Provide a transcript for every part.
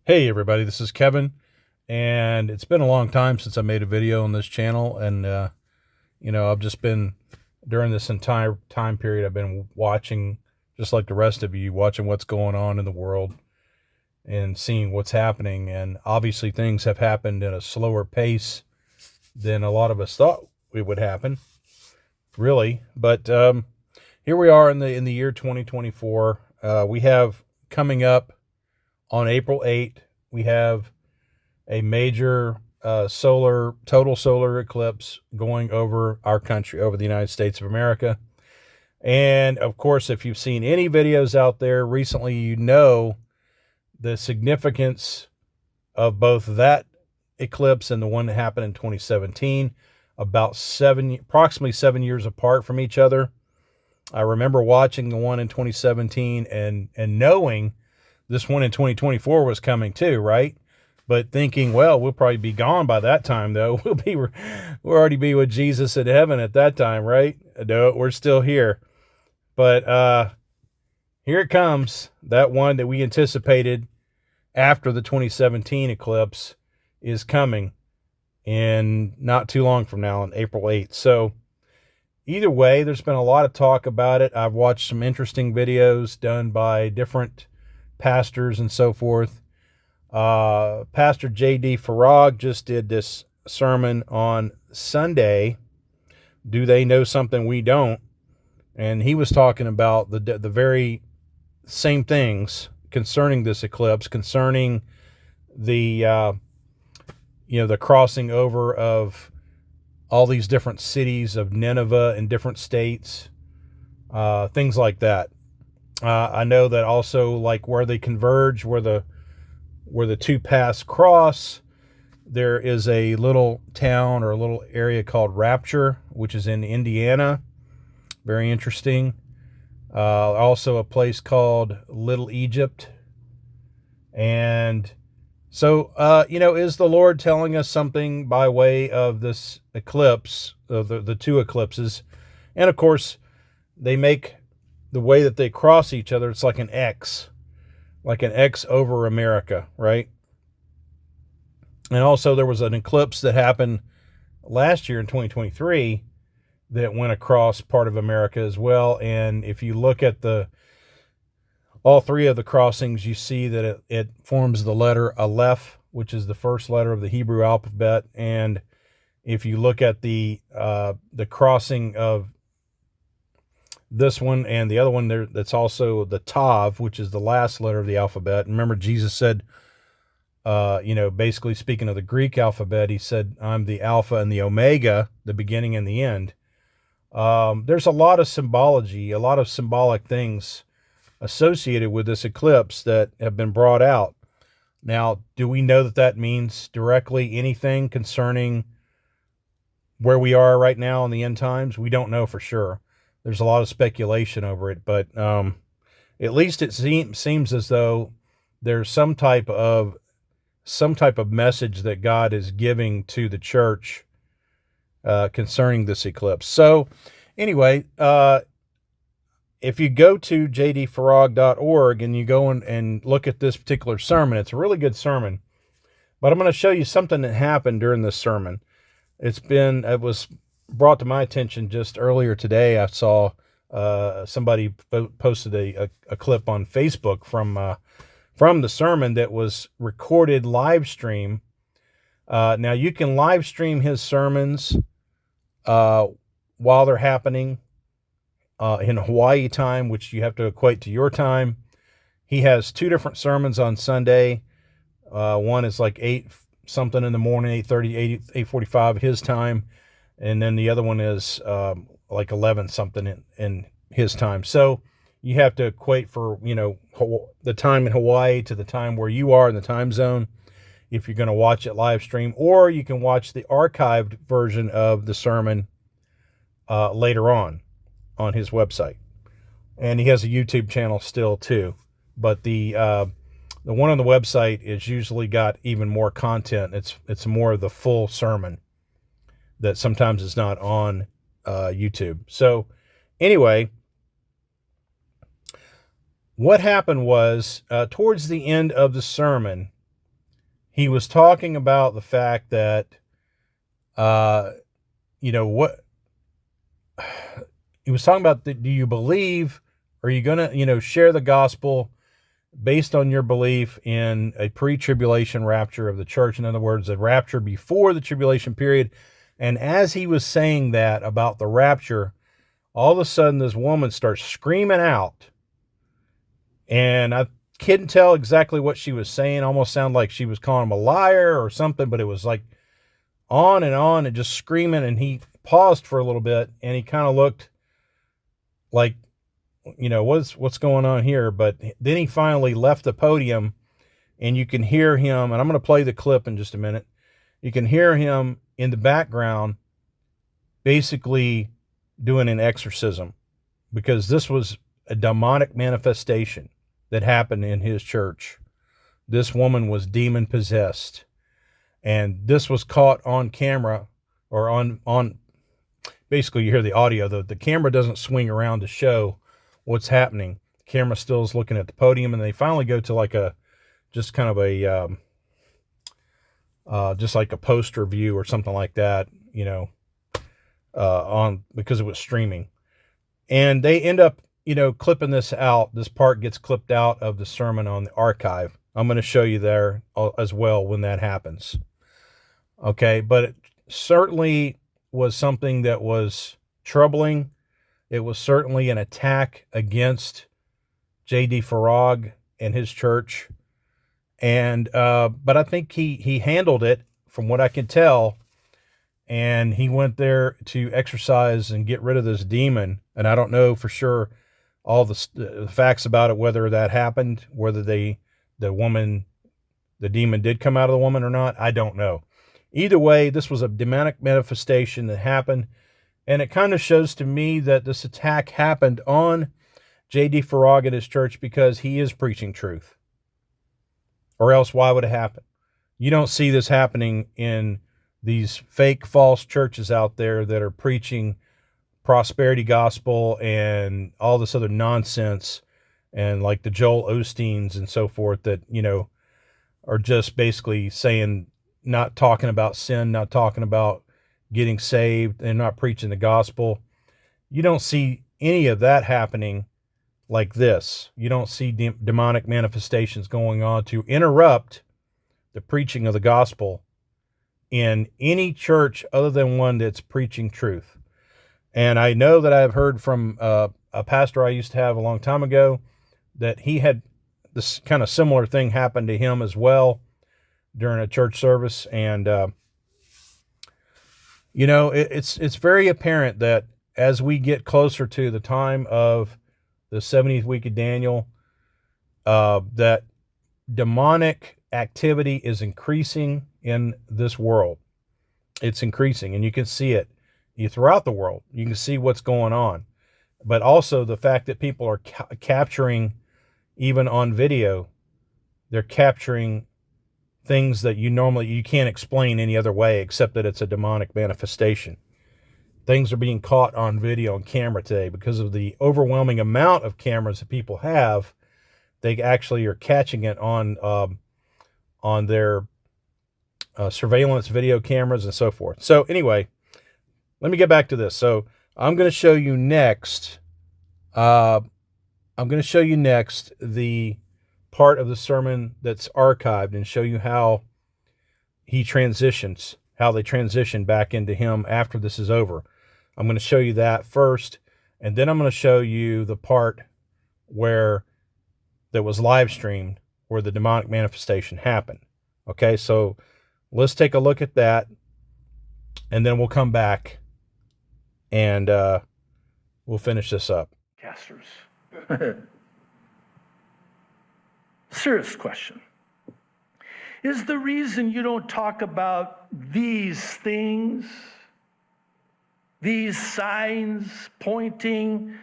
Hey everybody, this is Kevin, and it's been a long time since I made a video on this channel, and I've just been, during this entire time period, I've been watching, just like the rest of you, watching what's going on in the world and seeing what's happening, and obviously things have happened at a slower pace than a lot of us thought it would happen, really, but here we are in the year 2024. We have coming up on April 8th, we have a major total solar eclipse going over our country, over the United States of America. And of course, if you've seen any videos out there recently, you know the significance of both that eclipse and the one that happened in 2017, approximately 7 years apart from each other. I remember watching the one in 2017 and knowing this one in 2024 was coming too, right? But thinking, well, we'll probably be gone by that time, though. We'll already be with Jesus in heaven at that time, right? No, we're still here. But here it comes. That one that we anticipated after the 2017 eclipse is coming in not too long from now, on April 8th. So either way, there's been a lot of talk about it. I've watched some interesting videos done by different pastors and so forth. Pastor JD Farag just did this sermon on Sunday. Do they know something we don't? And he was talking about the very same things concerning this eclipse, concerning the the crossing over of all these different cities of Nineveh in different states, things like that. I know that also, like, where they converge, where the two paths cross, there is a little town or a little area called Rapture, which is in Indiana. Very interesting. Also a place called Little Egypt. And so, is the Lord telling us something by way of this eclipse, the two eclipses? And of course, they make the way that they cross each other, it's like an X over America, right? And also there was an eclipse that happened last year in 2023 that went across part of America as well. And if you look at all three of the crossings, you see that it forms the letter Aleph, which is the first letter of the Hebrew alphabet. And if you look at the crossing of this one and the other one there, that's also the Tav, which is the last letter of the alphabet. Remember, Jesus said, basically speaking of the Greek alphabet, he said, I'm the Alpha and the Omega, the beginning and the end. There's a lot of symbology, a lot of symbolic things associated with this eclipse that have been brought out. Now, do we know that that means directly anything concerning where we are right now in the end times? We don't know for sure. There's a lot of speculation over it, but at least it seems as though there's some type of message that God is giving to the church concerning this eclipse. So anyway, if you go to jdfarag.org and you go and look at this particular sermon, it's a really good sermon. But I'm going to show you something that happened during this sermon. It was brought to my attention just earlier today. I saw somebody posted a clip on Facebook from the sermon that was recorded live stream. Now you can live stream his sermons while they're happening in Hawaii time, which you have to equate to your time. He has two different sermons on Sunday. One is like 8 something in the morning, 8:30, 8:45 his time. And then the other one is like 11 something in his time. So you have to equate for, the time in Hawaii to the time where you are in the time zone if you're going to watch it live stream. Or you can watch the archived version of the sermon later on his website. And he has a YouTube channel still too. But the one on the website is usually got even more content. It's more of the full sermon that sometimes is not on YouTube. So anyway, what happened was towards the end of the sermon, he was talking about the fact that, you know, what he was talking about, do you believe, are you going to, you know, share the gospel based on your belief in a pre-tribulation rapture of the church? In other words, a rapture before the tribulation period. And as he was saying that about the rapture, all of a sudden this woman starts screaming out. And I couldn't tell exactly what she was saying. Almost sounded like she was calling him a liar or something, but it was like on and just screaming. And he paused for a little bit and he kind of looked like, you know, what's going on here? But then he finally left the podium, and you can hear him, and I'm going to play the clip in just a minute. You can hear him in the background basically doing an exorcism, because this was a demonic manifestation that happened in his church. This woman was demon possessed, and this was caught on camera, or on basically you hear the audio. The camera doesn't swing around to show what's happening. The camera still is looking at the podium, and they finally go to like a, just kind of a, just like a poster view or something like that, you know, because it was streaming. And they end up, you know, clipping this out. This part gets clipped out of the sermon on the archive. I'm going to show you there as well when that happens. Okay, but it certainly was something that was troubling. It was certainly an attack against JD Farag and his church. And but I think he handled it from what I can tell. And he went there to exorcise and get rid of this demon. And I don't know for sure all the facts about it, whether that happened, whether the demon did come out of the woman or not. I don't know. Either way, this was a demonic manifestation that happened. And it kind of shows to me that this attack happened on JD Farag and his church because he is preaching truth. Or else why would it happen? You don't see this happening in these fake false churches out there that are preaching prosperity gospel and all this other nonsense, and like the Joel Osteens and so forth that, you know, are just basically saying, not talking about sin, not talking about getting saved, and not preaching the gospel. You don't see any of that happening like this. You don't see demonic manifestations going on to interrupt the preaching of the gospel in any church other than one that's preaching truth. And I know that I've heard from a pastor I used to have a long time ago that he had this kind of similar thing happen to him as well during a church service. And, you know, it's very apparent that as we get closer to the time of the 70th week of Daniel, that demonic activity is increasing in this world. It's increasing, and you can see it throughout the world. You can see what's going on. But also the fact that people are capturing, even on video, they're capturing things that you can't explain any other way except that it's a demonic manifestation. Things are being caught on video and camera today because of the overwhelming amount of cameras that people have. They actually are catching it on their surveillance video cameras and so forth. So anyway, let me get back to this. So I'm going to show you next. I'm going to show you next the part of the sermon that's archived and show you how he transitions, how they transition back into him after this is over. I'm going to show you that first, and then I'm going to show you the part where that was live streamed, where the demonic manifestation happened. Okay, so let's take a look at that, and then we'll come back and we'll finish this up. Casters. Serious question. Is the reason you don't talk about these things, these signs pointing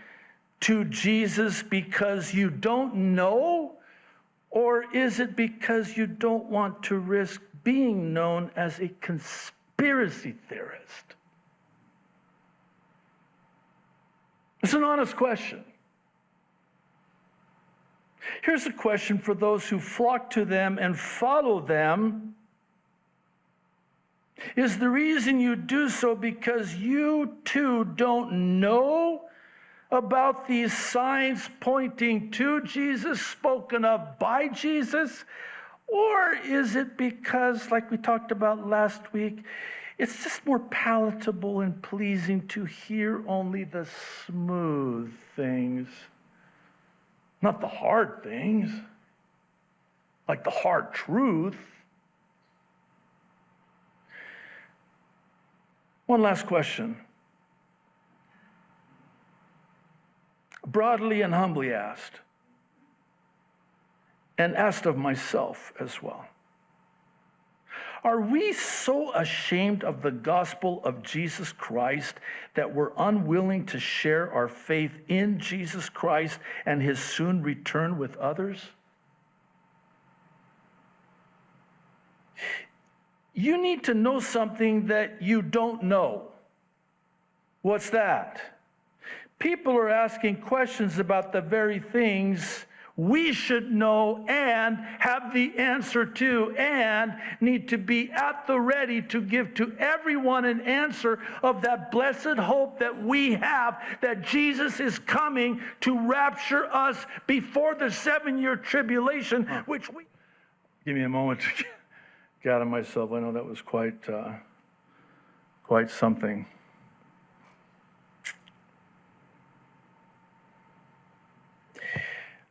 to Jesus, because you don't know? Or is it because you don't want to risk being known as a conspiracy theorist? It's an honest question. Here's a question for those who flock to them and follow them Is the reason you do so because you too don't know about these signs pointing to Jesus, spoken of by Jesus? Or is it because, like we talked about last week, it's just more palatable and pleasing to hear only the smooth things, not the hard things, like the hard truth? One last question. Broadly and humbly asked, and asked of myself as well. Are we so ashamed of the gospel of Jesus Christ that we're unwilling to share our faith in Jesus Christ and his soon return with others? You need to know something that you don't know. What's that? People are asking questions about the very things we should know and have the answer to, and need to be at the ready to give to everyone an answer of that blessed hope that we have, that Jesus is coming to rapture us before the 7-year tribulation, which we... Give me a moment to get out of myself. I know that was quite something.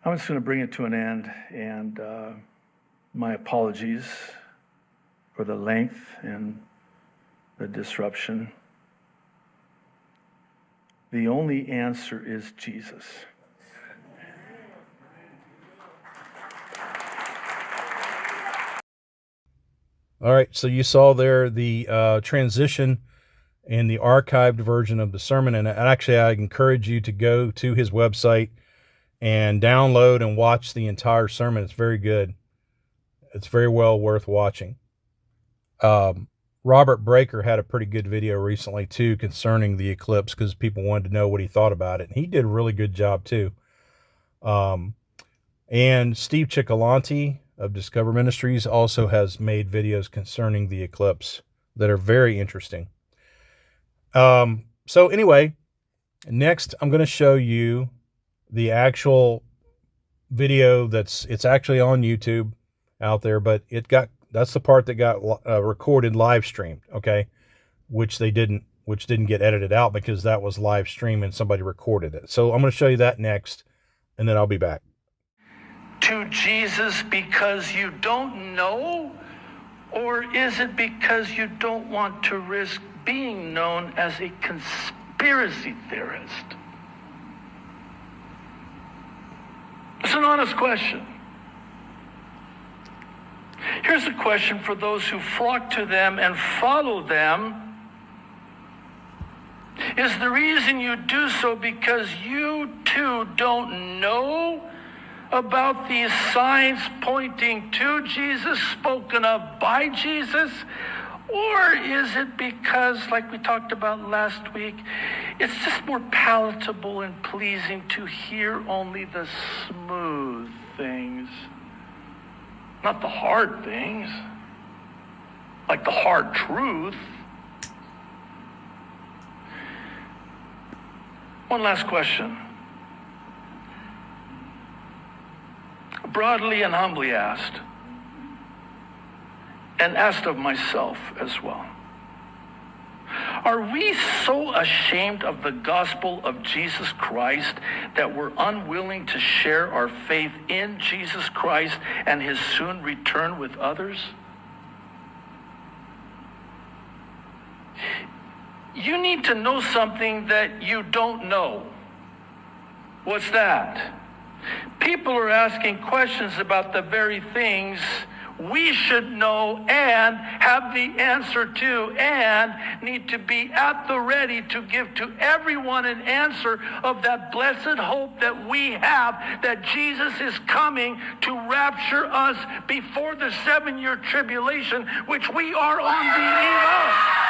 I'm just going to bring it to an end, and my apologies for the length and the disruption. The only answer is Jesus. All right, so you saw there the transition in the archived version of the sermon, and actually I encourage you to go to his website and download and watch the entire sermon. It's very good. It's very well worth watching. Robert Breaker had a pretty good video recently too concerning the eclipse, because people wanted to know what he thought about it, and he did a really good job too. And Steve Cicciolanti of Discover Ministries also has made videos concerning the eclipse that are very interesting. So anyway, next I'm going to show you the actual video it's actually on YouTube out there, but that's the part that got recorded live streamed, okay, which didn't get edited out because that was live streamed and somebody recorded it. So I'm going to show you that next, and then I'll be back. To Jesus because you don't know, or is it because you don't want to risk being known as a conspiracy theorist? It's an honest question. Here's a question for those who flock to them and follow them. Is the reason you do so because you too don't know about these signs pointing to Jesus, spoken of by Jesus? Or is it because, like we talked about last week, it's just more palatable and pleasing to hear only the smooth things, not the hard things, like the hard truth? One last question. Broadly and humbly asked, and asked of myself as well. Are we so ashamed of the gospel of Jesus Christ that we're unwilling to share our faith in Jesus Christ and his soon return with others? You need to know something that you don't know. What's that? People are asking questions about the very things we should know and have the answer to, and need to be at the ready to give to everyone an answer of that blessed hope that we have, that Jesus is coming to rapture us before the 7-year tribulation, which we are on the eve of.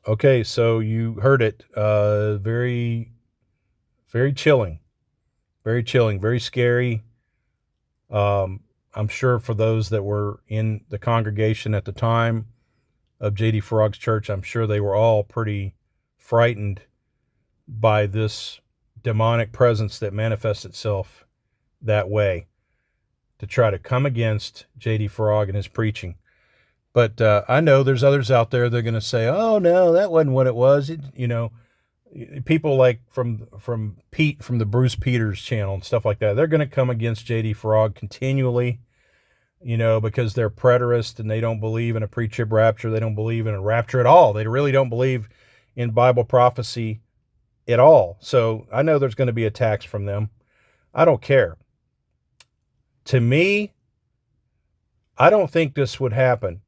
Okay, so you heard it. Very, very chilling. Very chilling. Very scary. I'm sure for those that were in the congregation at the time of JD Farag's church, I'm sure they were all pretty frightened by this demonic presence that manifests itself that way to try to come against JD Farag and his preaching. But I know there's others out there that are going to say, "Oh no, that wasn't what it was." People like from Pete from the Bruce Peters channel and stuff like that. They're going to come against JD Farag continually, because they're preterists and they don't believe in a pre-trib rapture. They don't believe in a rapture at all. They really don't believe in Bible prophecy at all. So I know there's going to be attacks from them. I don't care. To me, I don't think this would happen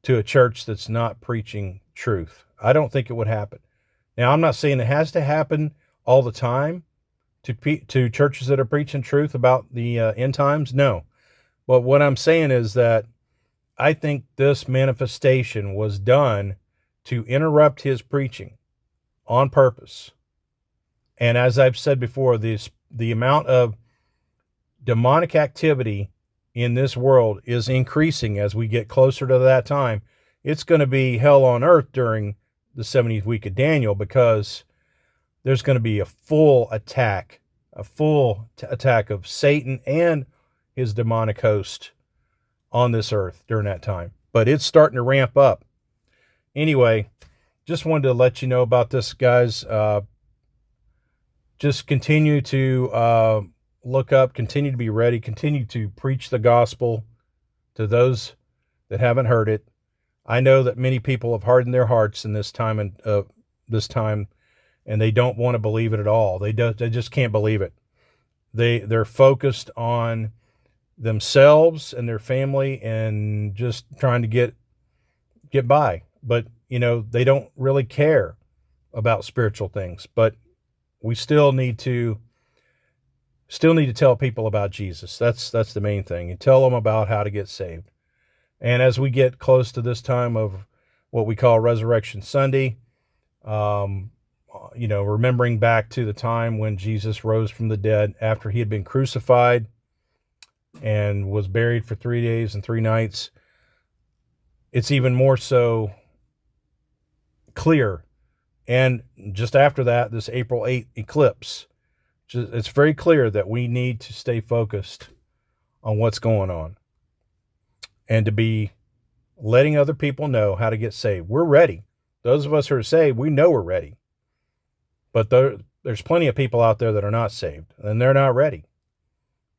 to a church that's not preaching truth. I don't think it would happen. Now, I'm not saying it has to happen all the time to churches that are preaching truth about the end times. No. But what I'm saying is that I think this manifestation was done to interrupt his preaching on purpose. And as I've said before, the amount of demonic activity in this world is increasing as we get closer to that time. It's going to be hell on earth during the 70th week of Daniel, because there's going to be a full attack of Satan and his demonic host on this earth during that time. But it's starting to ramp up. Anyway, just wanted to let you know about this, guys. Just continue to look up, continue to be ready, continue to preach the gospel to those that haven't heard it. I know that many people have hardened their hearts in this time, and they don't want to believe it at all. They just can't believe it. They're focused on themselves and their family and just trying to get by. But they don't really care about spiritual things. But we still need to tell people about Jesus. That's the main thing. And tell them about how to get saved. And as we get close to this time of what we call Resurrection Sunday, remembering back to the time when Jesus rose from the dead after he had been crucified and was buried for 3 days and 3 nights, it's even more so clear. And just after that, this April 8th eclipse, it's very clear that we need to stay focused on what's going on and to be letting other people know how to get saved. We're ready. Those of us who are saved, we know we're ready. But there's plenty of people out there that are not saved, and they're not ready.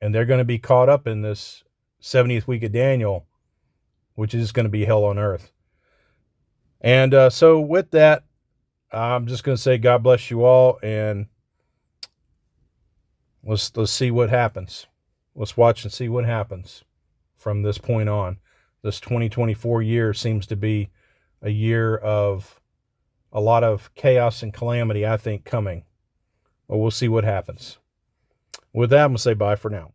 And they're going to be caught up in this 70th week of Daniel, which is going to be hell on earth. And so with that, I'm just going to say God bless you all, and let's see what happens. Let's watch and see what happens from this point on. This 2024 year seems to be a year of a lot of chaos and calamity, I think, coming. Well, we'll see what happens. With that, I'm going to say bye for now.